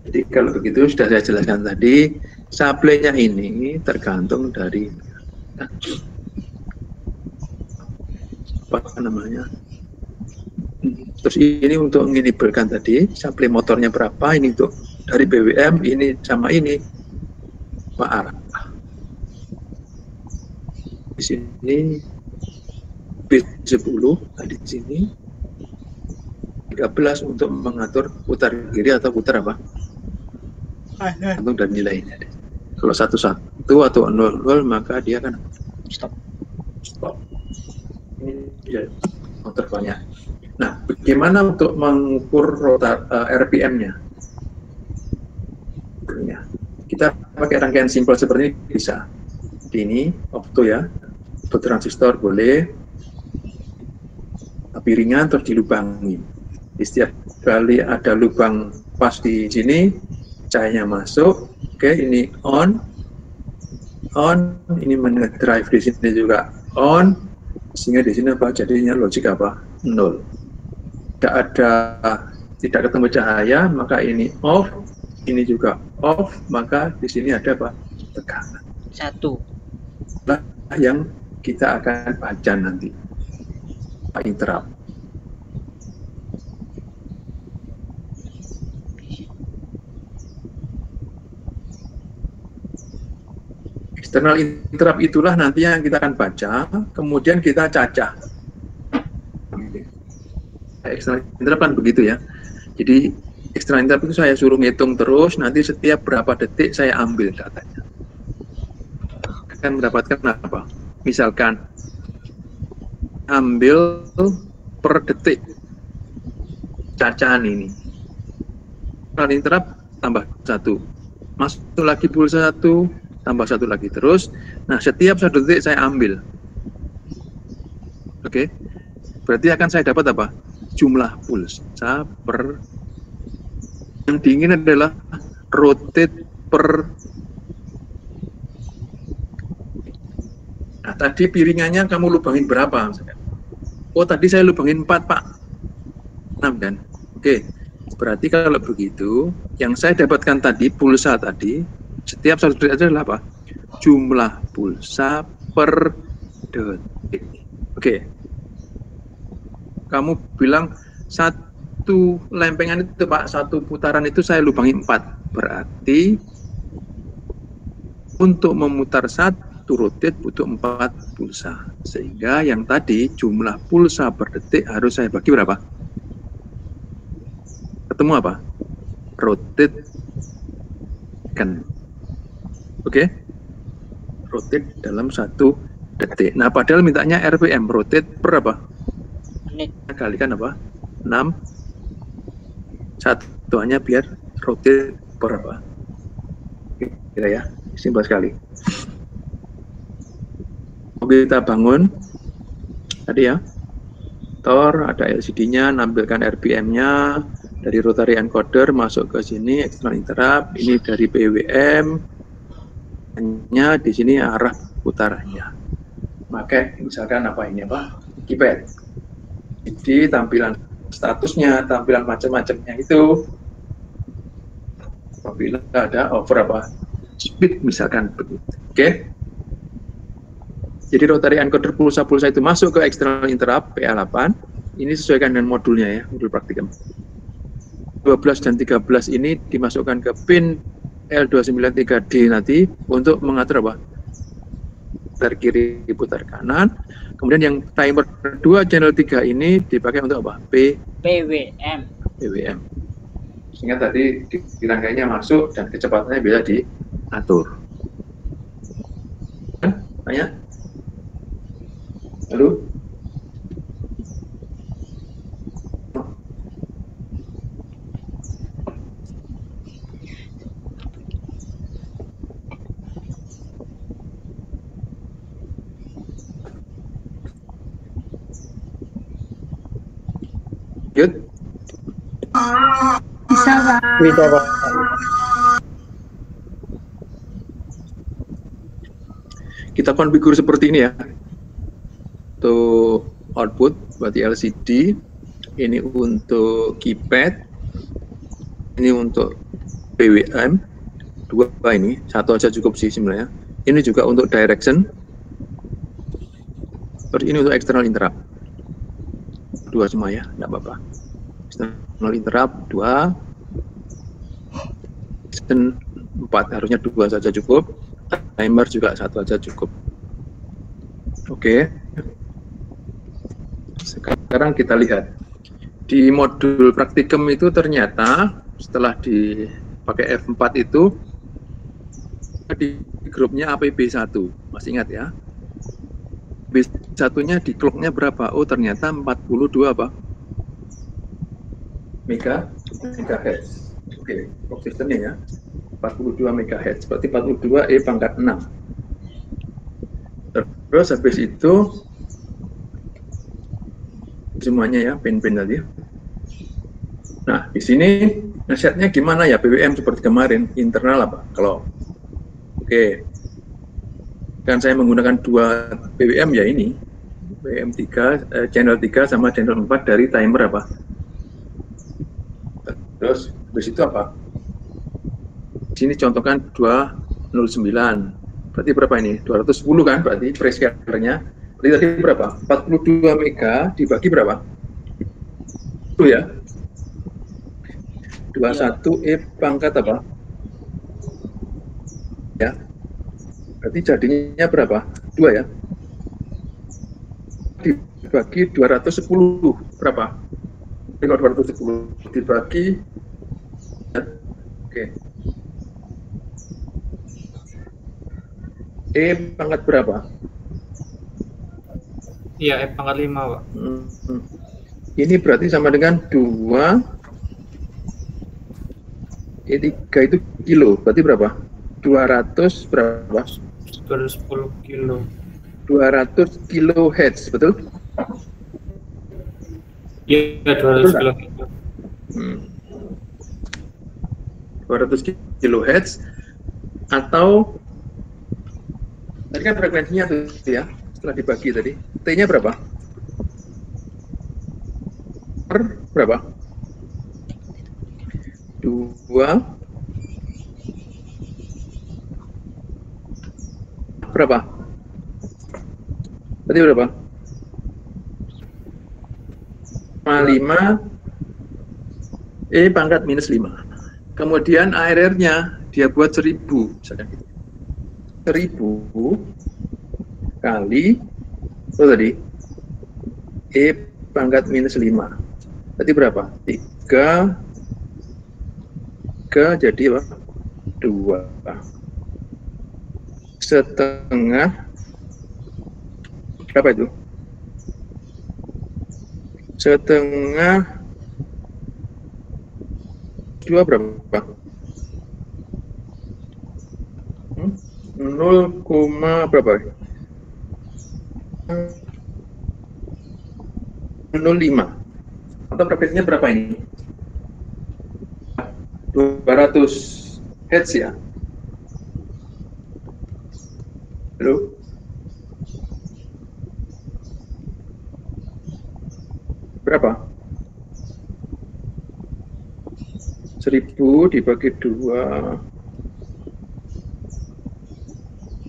Jadi kalau begitu sudah saya jelaskan tadi, supply-nya ini tergantung dari apa namanya. Terus ini untuk mengenibelkan tadi, supply motornya berapa, ini untuk dari BWM, ini sama ini, arah. Di sini B10, nah di sini 13 untuk mengatur putar kiri atau putar apa? Tergantung dari nilainya. Kalau 11 atau 00 maka dia kan stop. Ini ya motor banyak. Nah, bagaimana untuk mengukur RPM-nya? Kita pakai rangkaian simpel seperti ini bisa. Ini opto ya, opto transistor boleh, tapi ringan terus dilubangi. Di setiap kali ada lubang pas di sini, cahayanya masuk. Oke, ini on, ini mengedrive di sini juga on, sehingga di sini apa jadinya logik apa 0. Tidak ketemu cahaya, maka ini off, ini juga off, maka di sini ada apa? Tekanan. 1. Nah, yang kita akan baca nanti, interrupt. External interrupt itulah nanti yang kita akan baca, kemudian kita cacah. External interrupt kan begitu ya. Jadi external interrupt itu saya suruh ngitung terus, nanti setiap berapa detik saya ambil datanya. Akan mendapatkan apa? Misalkan ambil per detik cacahan ini. External interrupt tambah 1. Masuk lagi pulsa 1, tambah 1 lagi terus. Nah, setiap 1 detik saya ambil. Oke. Berarti akan saya dapat apa? Jumlah pulsa per, yang diingin adalah rotate per. Nah, tadi piringannya kamu lubangin berapa? Oh, tadi saya lubangin 4, Pak. kan? Oke, berarti kalau begitu, yang saya dapatkan tadi, pulsa tadi, setiap satu detik adalah apa? Jumlah pulsa per detik. Oke. Kamu bilang satu lempengan itu Pak, satu putaran itu saya lubangi 4. Berarti untuk memutar satu rotate butuh 4 pulsa. Sehingga yang tadi jumlah pulsa per detik harus saya bagi berapa? Ketemu apa? Rotate kan. Oke? Rotate dalam 1 detik. Nah, padahal mintanya RPM, rotate per apa? Menit. Kalikan apa? 6. Satuannya biar rotate per apa? Kira ya, simpel sekali. Oke, kita bangun tadi ya. Tor, ada LCD-nya, nampilkan RPM-nya, dari rotary encoder masuk ke sini, external interrupt, ini dari PWM, hanya di sini arah putarannya. Maka misalkan apa ini apa? Keypad. Jadi tampilan statusnya, tampilan macam-macamnya itu, apabila ada over apa? Speed misalkan begitu. Oke? Jadi rotary encoder pulsa-pulsa itu masuk ke external interrupt PA8. Ini sesuaikan dengan modulnya ya, modul praktikum. 12 dan 13 ini dimasukkan ke pin L293D nanti untuk mengatur apa? Putar kiri, putar kanan. Kemudian yang timer 2 channel 3 ini dipakai untuk apa? PWM. Sehingga tadi di rangkaiannya masuk dan kecepatannya bisa diatur. Tanya? Halo? Good. Bisa, Pak. Bisa, Pak. Kita konfigur seperti ini ya. Untuk output berarti LCD, ini untuk keypad, ini untuk PWM, 2 ini, 1 aja cukup sih sebenarnya. Ini juga untuk direction, terus ini untuk external interrupt. 2 semua ya, enggak apa-apa. External interrupt 2, 4, harusnya 2 saja cukup. Timer juga 1 aja cukup. Oke. Sekarang kita lihat di modul praktikum itu ternyata setelah dipakai F4 itu di grupnya APB1, masih ingat ya? B1-nya di clock-nya berapa? Oh, ternyata 42 apa? Megahertz. Oke, clock systemnya ya. 42 MHz, berarti 42 E pangkat 6. Terus habis itu semuanya ya, pin-pin tadi. Nah, di sini nasihatnya gimana ya BWM seperti kemarin, internal apa? Kalau oke. Dan saya menggunakan 2 BWM ya ini. BWM 3, channel 3 sama channel 4 dari timer apa? Terus habis itu apa? Sini contohkan 209. Berarti berapa ini? 210 kan berarti prescalernya. Berarti tadi berapa? 42 mega dibagi berapa? Itu ya. 21 E pangkat apa? Ya. Berarti jadinya berapa? 2 ya. Dibagi 210 berapa? 210 dibagi ya. Oke. E pangkat berapa? Iya, E pangkat 5, Pak. Ini berarti sama dengan 2 E3 itu kilo. Berarti berapa? 200 berapa? 210 kilo. 200 kilohertz, betul? Iya, 200 kilo. 200 kilohertz atau tadi kan frekuensinya tuh ya, setelah dibagi tadi. T-nya berapa? Per berapa? 2 berapa? Berarti berapa? 5 E pangkat minus 5. Kemudian ARR-nya dia buat 1000 misalkan gitu. 1000 kali itu tadi E pangkat minus 5. Berarti berapa? 3 jadi apa? 2 setengah berapa itu? Setengah 2 berapa? 0, berapa? 0,5 atau frekuensinya berapa ini? 200 Hz ya? Halo? Berapa? 1000 dibagi 2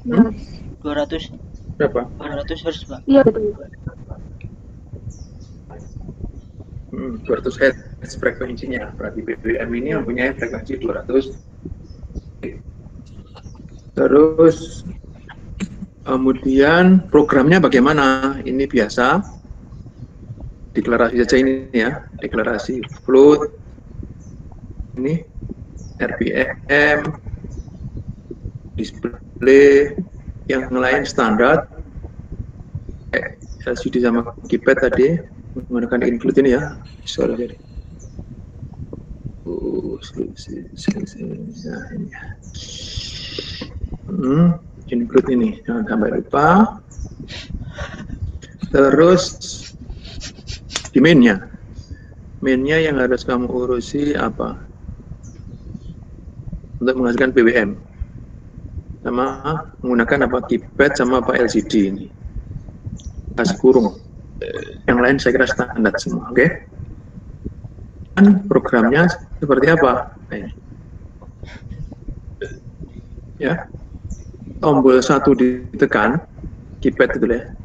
200 berapa? 200 Hz, Pak. Iya betul. 200 Hz frekuensinya. Berarti BBM ini mempunyai frekuensi 200. Terus kemudian programnya bagaimana? Ini biasa deklarasi saja ini ya, deklarasi float ini RPM display yang lain standar LCD sama keypad tadi menggunakan include ini ya. Sorry jadi include ini jangan sampai lupa. Terus di mainnya yang harus kamu urusi apa untuk menghasilkan BBM sama menggunakan apa keypad sama apa LCD ini kasih kurung. Yang lain saya kira standar semua, oke? Kan programnya seperti apa? Ya, tombol 1 ditekan, keypad itu ya,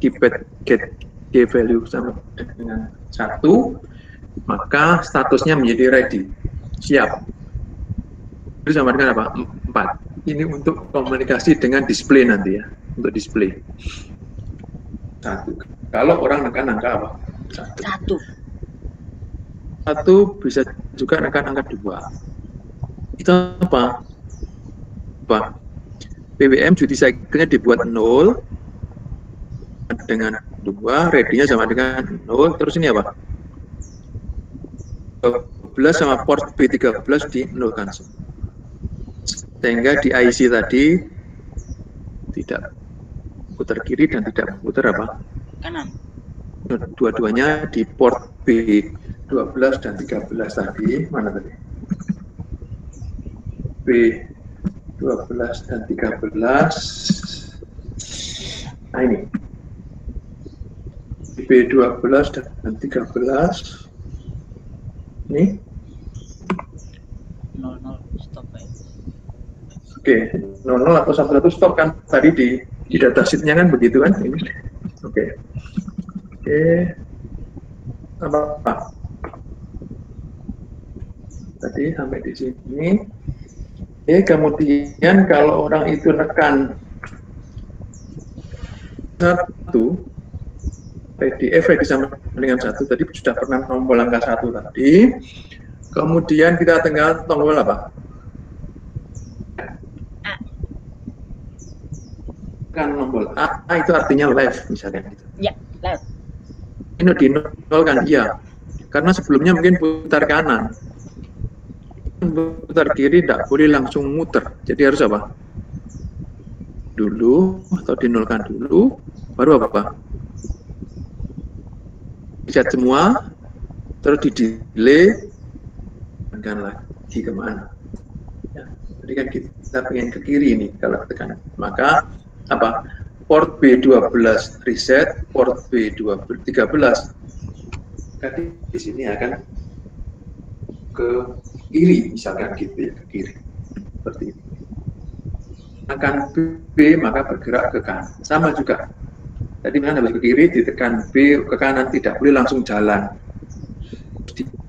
keypad get value sama dengan 1, maka statusnya menjadi ready, siap. Itu sama dengan apa? 4. Ini untuk komunikasi dengan display nanti ya, untuk display. 1. Kalau orang nekan angka apa? 1 bisa juga nekan angka 2. Itu apa? BBM duty cycle-nya dibuat 0 dengan 2, ready-nya sama dengan 0, terus ini apa? 12 sama port B13 di 0 kan. Sehingga di IC tadi tidak putar kiri dan tidak putar apa? Kanan. Dua-duanya di port B12 dan 13 tadi, mana tadi? B12 dan 13. Nah ini. B12 dan 13. Ini. 00 stop ya. Oke, 00 atau 11 stop kan tadi di datasheet-nya kan begitu kan ini. Oke. Apa? Tadi sampai di sini. Kemudian kalau orang itu nekan 1, ready sama dengan 1 tadi sudah pernah tombol angka 1 tadi. Kemudian kita tinggal tombol apa? Kan tombol A itu artinya live misalnya gitu. Ya, live. Ini di 0 kan? Iya. Karena sebelumnya mungkin putar kanan. Putar kiri tidak boleh langsung muter. Jadi harus apa? Dulu atau dinolkan dulu, baru apa? Reset semua, terus di delay, dan lagi kemana? Ya, jadi kan kita pengen ke kiri ini kalau tekan. Maka apa? Port B12 reset, port B13 maka di sini akan ke kiri, misalkan gitu ya, ke kiri seperti ini. Tekan B maka bergerak ke kanan, sama juga tadi misalnya habis ke kiri ditekan B ke kanan, tidak boleh langsung jalan,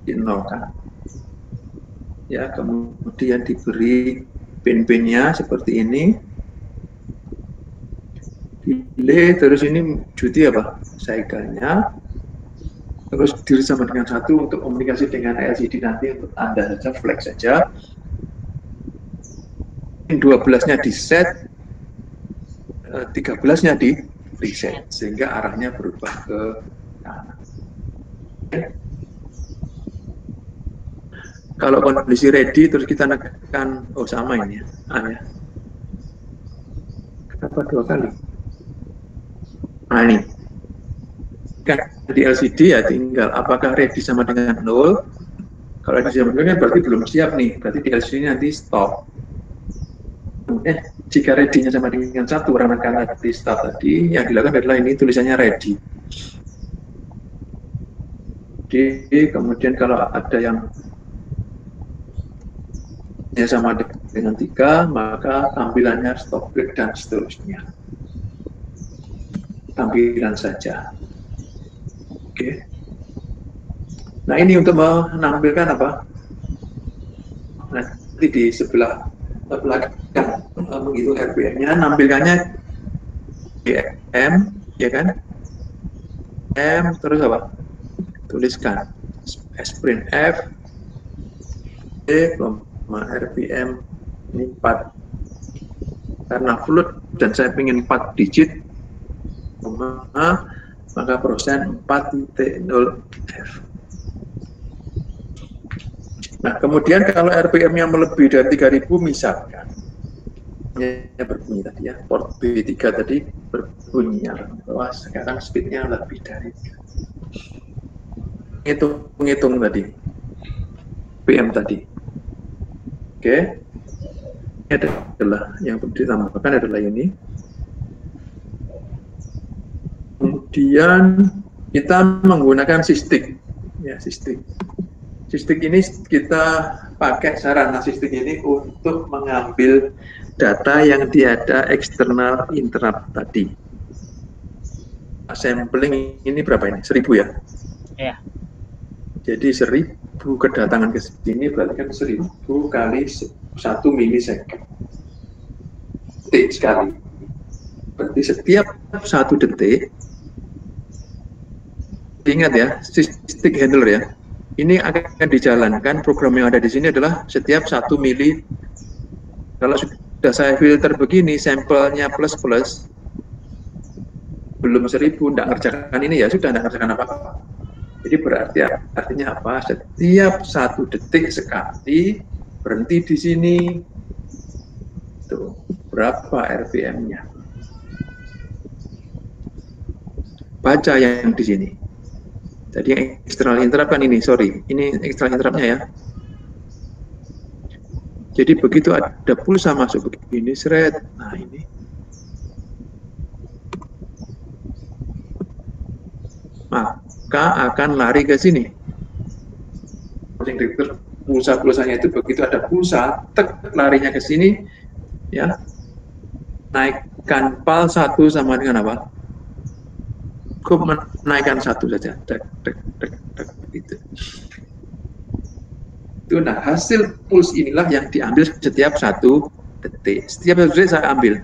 dinolkan ya. Kemudian diberi pin-pinnya seperti ini, delay, terus ini juti apa cycle-nya, terus diri sama dengan 1 untuk komunikasi dengan LCD nanti untuk Anda saja, flag saja. 12-nya di set, 13-nya di reset, sehingga arahnya berubah ke kanan. Kalau kondisi ready, terus kita tekan, oh sama ini ya, ya. Kenapa 2 kali? Nah ini, kan di LCD ya tinggal apakah ready sama dengan 0. Kalau ready sama dengan 0 kan berarti belum siap nih, berarti di LCD nanti stop. Jika ready-nya sama dengan 1, karena di start tadi, yang dilakukan adalah ini tulisannya ready. Jadi kemudian kalau ada yang sama dengan 3, maka tampilannya stop break dan seterusnya. Tampilan saja. Oke. Nah ini untuk menampilkan apa? Nanti di sebelah belakang menghitung RPM-nya, nampilkannya M, ya kan? M terus apa? Tuliskan sprint F D, RPM ini 4 karena float dan saya ingin 4 digit, maka persen 4.0 F. Nah kemudian kalau RPM-nya melebihi dari 3000 misalkan ya berbunyi tadi ya, port B3 tadi berbunyi bahwa sekarang speednya lebih dari hitung tadi PM tadi. Oke, ini adalah yang perlu ditambahkan adalah ini. Kemudian kita menggunakan sistik ya, sistik ini kita pakai sarana sistik ini untuk mengambil data yang tiada eksternal interrupt tadi. Sampling ini berapa ini? 1000 ya? Iya. Jadi 1000 kedatangan ke sini berarti kan 1000 kali 1 milisecond. Detik sekali. Berarti setiap 1 detik, ingat ya, stick handler ya, ini akan dijalankan. Program yang ada di sini adalah setiap 1 mili. Kalau sudah saya filter begini, sampelnya plus belum 1000, tidak ngerjakan ini ya sudah tidak ngerjakan apa-apa. Jadi berarti artinya apa? Setiap 1 detik sekali berhenti di sini. Tuh, berapa RPM-nya? Baca yang di sini. Jadi yang external interrupt kan ini, sorry, ini external interrupt-nya ya. Jadi begitu ada pulsa masuk begini, seret, nah ini. Maka akan lari ke sini. Pulsa-pulsanya itu begitu ada pulsa, tek larinya ke sini, ya. Naikkan PAL 1 sama dengan apa? Cukup menaikkan 1 saja, gitu. Itu nah hasil puls inilah yang diambil setiap 1 detik. Setiap 1 detik saya ambil.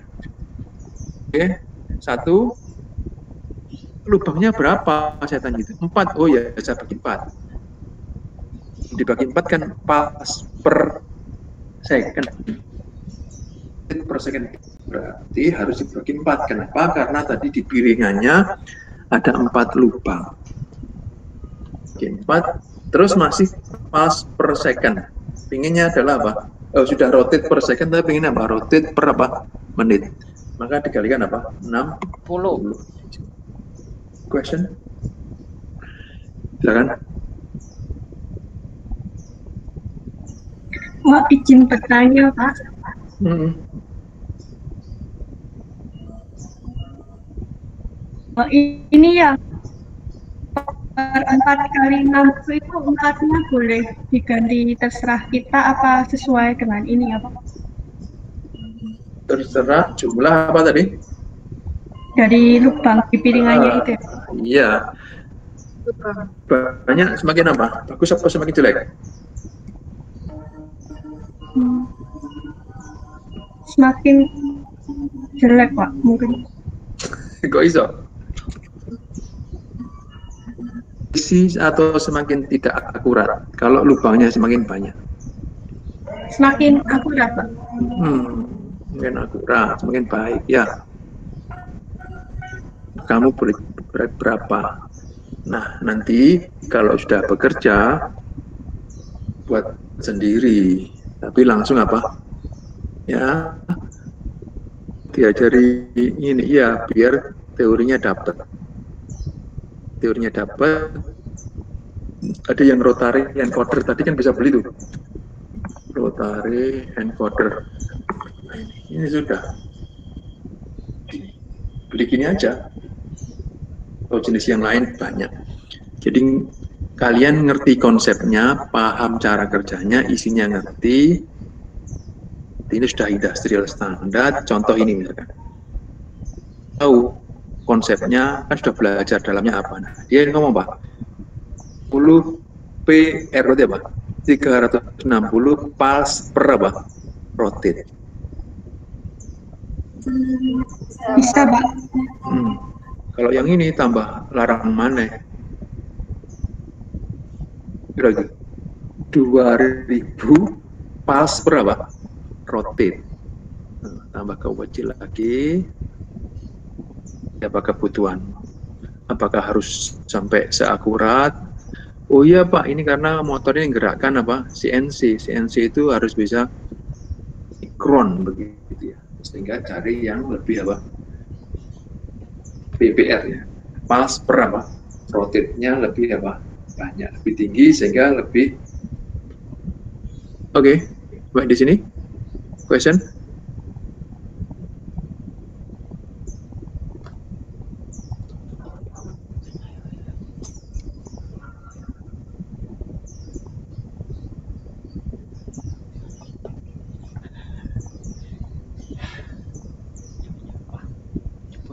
Oke, 1. Lubangnya berapa? Saya tanya gitu. 4. Oh ya, saya bagi 4. Dibagi 4 kan pas per second. Per second berarti harus dibagi 4. Kenapa? Karena tadi di piringannya ada 4 lubang. Oke, 4. Terus masih pas per second. Pinginnya adalah apa? Oh, sudah rotate per second, tapi pengen apa? Rotate per apa? Menit. Maka dikalikan apa? 60. Question? Silakan. Mau izin bertanya, Pak. Oh, ini ya nomor 4x60 itu 4-nya boleh diganti terserah kita apa sesuai dengan ini apa? Terserah jumlah apa tadi? Dari lubang di piringannya itu. Iya. Banyak semakin apa? Bagus apa semakin jelek? Semakin jelek Pak mungkin. Kok iso? Isi atau semakin tidak akurat kalau lubangnya semakin banyak? Semakin akurat Pak. Semakin akurat, semakin baik ya. Kamu berat berapa? Nah, nanti kalau sudah bekerja buat sendiri, tapi langsung apa? Ya, diajari ini ya, biar teorinya dapat. Teorinya dapat. Ada yang rotary encoder tadi kan bisa beli tuh. Rotary encoder. Nah, ini sudah. Beli gini aja. Atau jenis yang lain banyak. Jadi kalian ngerti konsepnya, paham cara kerjanya, isinya ngerti. Ini sudah industrial standard. Contoh ini misalkan. Tahu konsepnya, kan sudah belajar dalamnya apa. Nah, dia ngomong Pak, 10 PR berarti apa? 360 pulse per apa? Rotate. Bisa Pak. Kalau yang ini tambah larang mana? Lagi 2000 pulse per apa? Rotate. Tambah kecil lagi. Apa kebutuhan? Apakah harus sampai seakurat? Oh iya Pak, ini karena motornya yang gerakkan apa? CNC. CNC itu harus bisa mikron begitu ya. Sehingga cari yang lebih apa? PPR ya. Pulse per apa? Rotate-nya lebih apa? Banyak, lebih tinggi sehingga lebih. Oke, baik di sini. Question?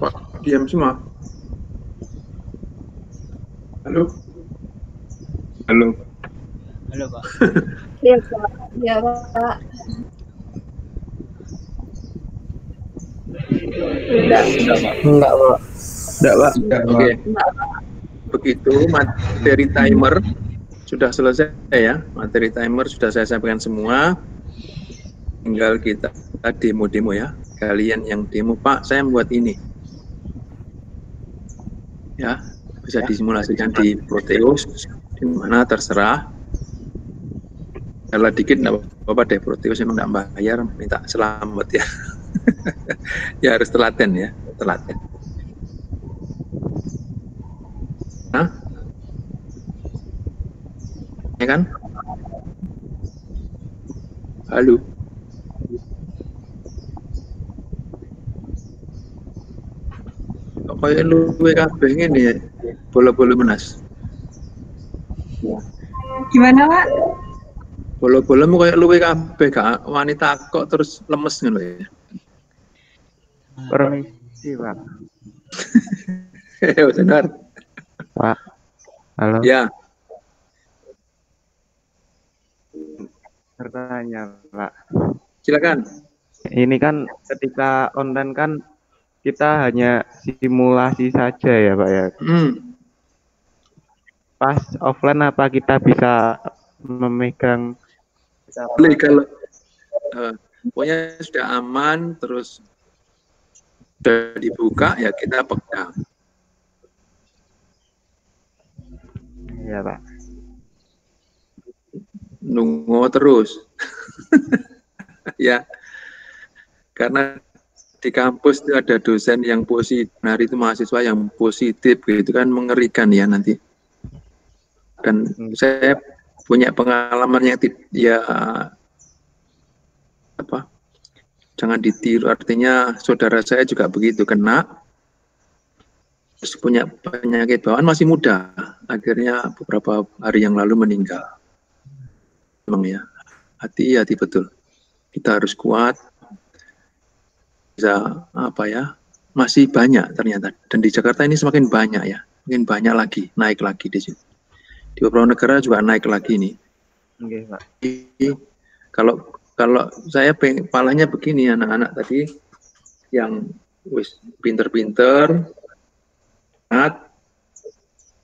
Pak, diam semua. Halo? Halo? Halo Pak. Iya Pak. Iya Pak. Enggak, Pak. Enggak, Pak. Oke. Begitu materi timer sudah selesai ya. Materi timer sudah saya sampaikan semua. Tinggal kita demo-demo ya. Kalian yang demo, Pak, saya membuat ini. Ya, bisa disimulasikan di Proteus, di mana terserah. Kalau dikit nggak apa-apa deh, Proteus memang nggak bayar, minta selamat ya. Ya harus telaten ya, telaten. Hah? Ya kan? Halo. Kok kayak lu kabeh ngene ya? Bola-bola menas. Gimana Pak? Bola-bolamu kayak luwe kabeh gak wanita kok terus lemes ngono ya. Permisi, Pak. Ya benar. Pak. Halo. Ya. Bertanya, Pak. Silakan. Ini kan ketika online kan kita hanya simulasi saja ya, Pak ya. Pas offline apa kita bisa memegang? Boleh kalau pokoknya sudah aman terus sudah dibuka ya kita pegang. Iya Pak. Nunggu terus. Ya. Karena di kampus itu ada dosen yang positif, hari itu mahasiswa yang positif gitu kan, mengerikan ya nanti. Dan saya punya pengalaman yang ya apa? Jangan ditiru, artinya saudara saya juga begitu kena. punya penyakit bawaan, masih muda. Akhirnya beberapa hari yang lalu meninggal. Memang ya, hati-hati betul. Kita harus kuat. Bisa apa ya? Masih banyak ternyata. Dan di Jakarta ini semakin banyak ya. Mungkin banyak lagi, naik lagi di sini. Di beberapa negara juga naik lagi nih. Oke, Pak. Jadi, kalau saya palanya begini, anak-anak tadi yang wis pinter-pinter,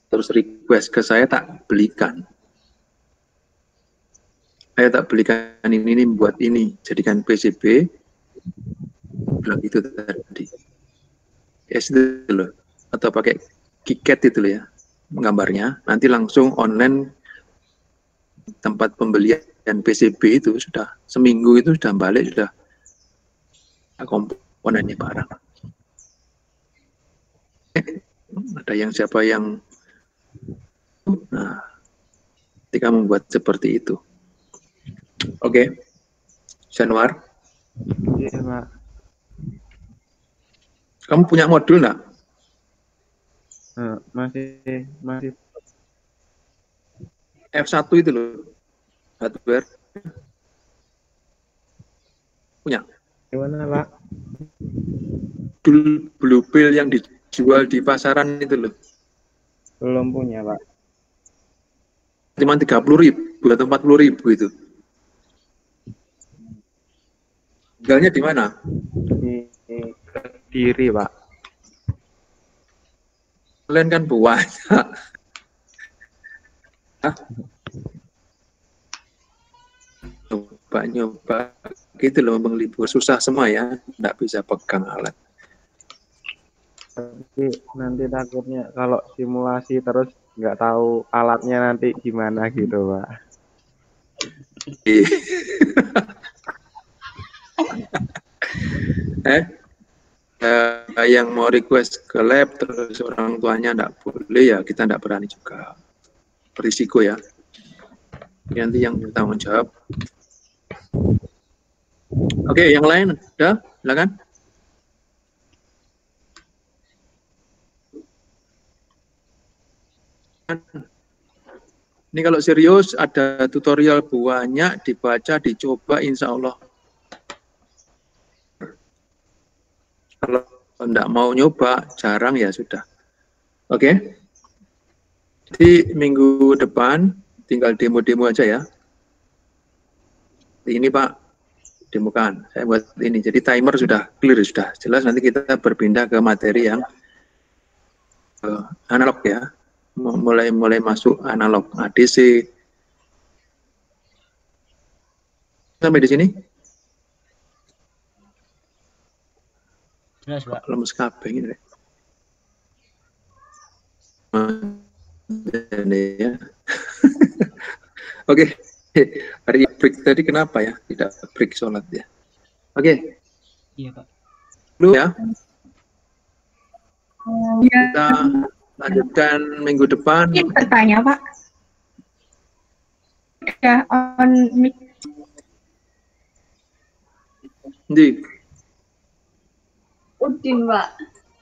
terus request ke saya, tak belikan. Saya tak belikan ini buat ini, jadikan PCB, bilang itu tadi. Yes, itu loh. Atau pakai KiCad itu loh ya, gambarnya. Nanti langsung online tempat pembelian PCB itu sudah seminggu itu sudah balik, sudah komponennya barang. Ada yang siapa yang ketika membuat seperti itu. Oke. Januar. Iya, Pak. Kamu punya modul nggak? Masih. F1 itu loh. Hardware. Punya? Gimana, Pak? Blue pill yang dijual di pasaran itu loh. Belum punya, Pak. Cuma 30.000 atau 40.000 itu. Tinggalnya di mana? Di Kediri, Pak. Kalian kan banyak. Nyoba gitu loh, Bang Libur. Susah semua ya, nggak bisa pegang alat. Tapi nanti takutnya kalau simulasi terus nggak tahu alatnya nanti gimana gitu, Pak. Yang mau request ke lab terus orang tuanya nggak boleh, ya kita nggak berani juga, berisiko ya. Nanti yang bertanggung jawab. Oke, yang lain udah, silakan. Ini kalau serius ada tutorial banyak, dibaca, dicoba, insya Allah. Kalau enggak mau nyoba, jarang ya sudah. Oke. Jadi minggu depan tinggal demo-demo aja ya. Ini Pak, demokan. Saya buat ini. Jadi timer sudah clear, sudah jelas. Nanti kita berpindah ke materi yang analog ya. Mulai masuk analog ADC. Sampai di sini? Jelas, Pak. Lemes kabeh ini. Ya. Oke. Hari break tadi kenapa ya? Tidak break sholat ya. Oke. Iya, Pak. Dulu ya. Ya, Kita lanjutkan minggu depan. ingin bertanya, Pak. Udah on mic. Ndi, Udin, Pak.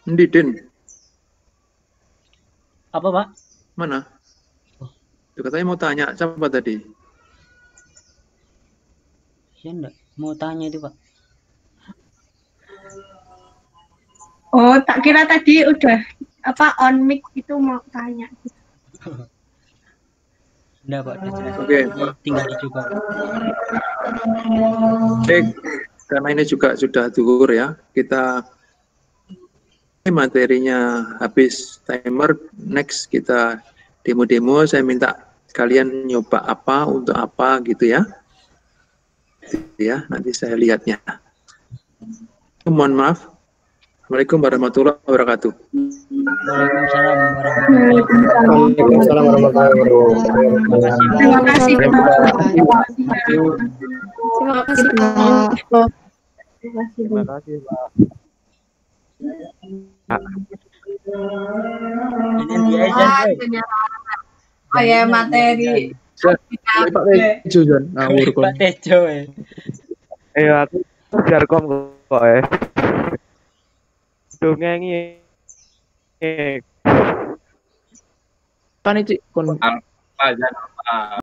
Ndi Den, Apa, Pak? mana? Tuh, katanya mau tanya, siapa tadi? Saya enggak mau tanya itu, Pak. Oh, tak kira tadi udah on mic itu mau tanya. Enggak, Pak. Udah jelas. Oke. Tinggal dicoba. Baik, karena ini juga sudah zuhur ya, kita materinya habis timer, next kita demo-demo, saya minta kalian nyoba apa, untuk apa gitu ya. Ya, nanti saya lihatnya. Mohon maaf. Assalamualaikum warahmatullahi wabarakatuh. Waalaikumsalam warahmatullahi wabarakatuh. Waalaikumsalam warahmatullahi wabarakatuh. Terima kasih, Pak. Terima kasih, Pak. Terima kasih, Pak. Ini dia aja. Oh ya, materi. Pak Tejo Jan, ngawur kon. Pak Tejo. Aku Jarkom kok Dongeng Pan iki kon Alfa jangan lupa.